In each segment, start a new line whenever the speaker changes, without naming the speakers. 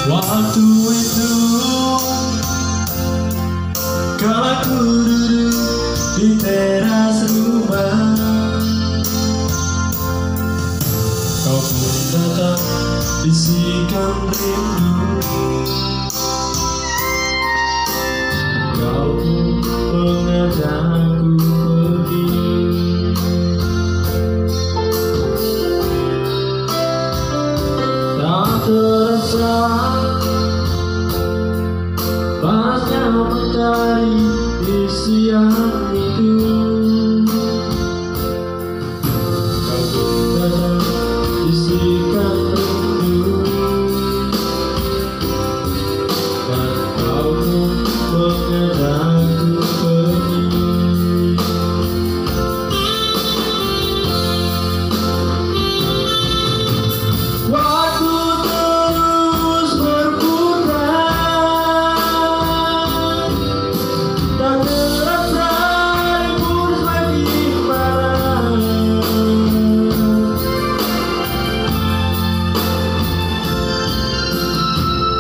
Waktu itu kala ku duduk di teras rumah, kau pun datang bisikan rindu. Kau pun mengajakku pergi. Tak terasa panasnya mentari di siang itu. Kau pun datang bisikan rindu, dan kau pun mengajakku pergi. Waktu terus berputar, tak terasa libur semakin malam.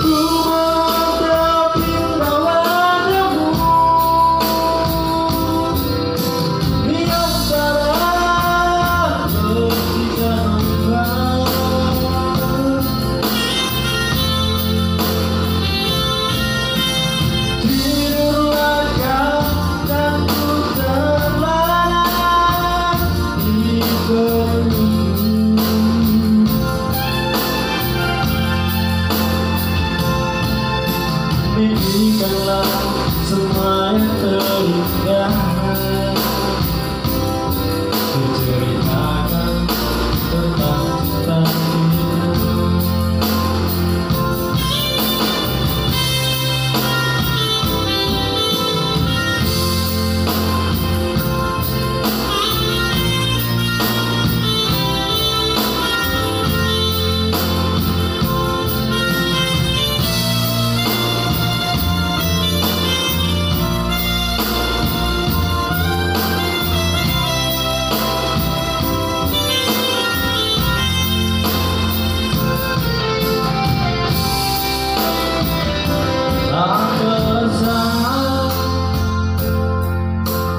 Ku berpindah wajahmu di antara percikan ombak. Tidurlah kau dan ku terlelap di pelukmu. Mimpikanlah semua yang terindah, menceritakan tentang cinta kita.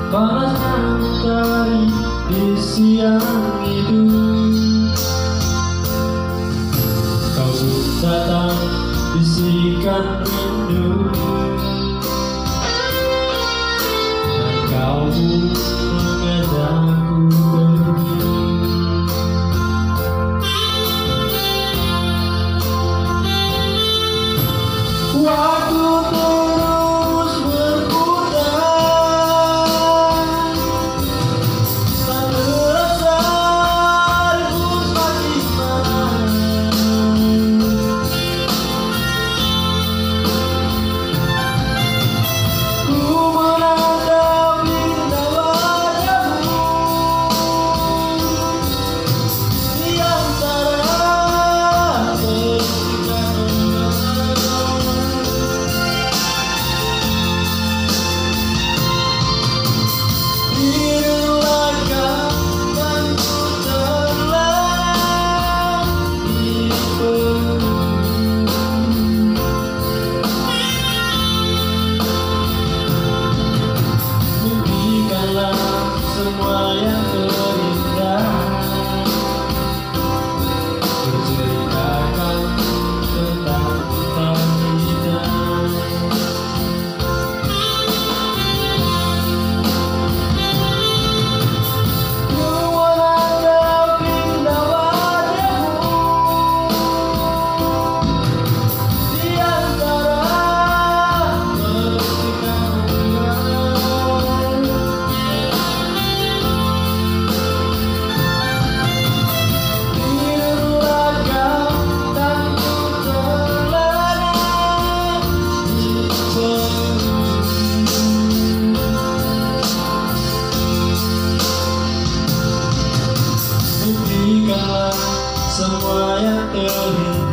Panasnya mentari di siang itu. Kau pun datang bisikan rindu, dan kau pun mengajakku pergi. Waktu terus berputar, tak terasa libur semakin malam. Ku menatap indah wajahmu di antara percikan ombak. Tidurlah kau dan ku terlelap di pelukmu. Mimpikanlah semua yang terindah, menceritakan tentang cinta kita. Ku menatap indah wajahmu di antara percikan ombak. Tidurlah kau dan ku terlelap di pelukmu. Mimpikanlah semua yang terindah,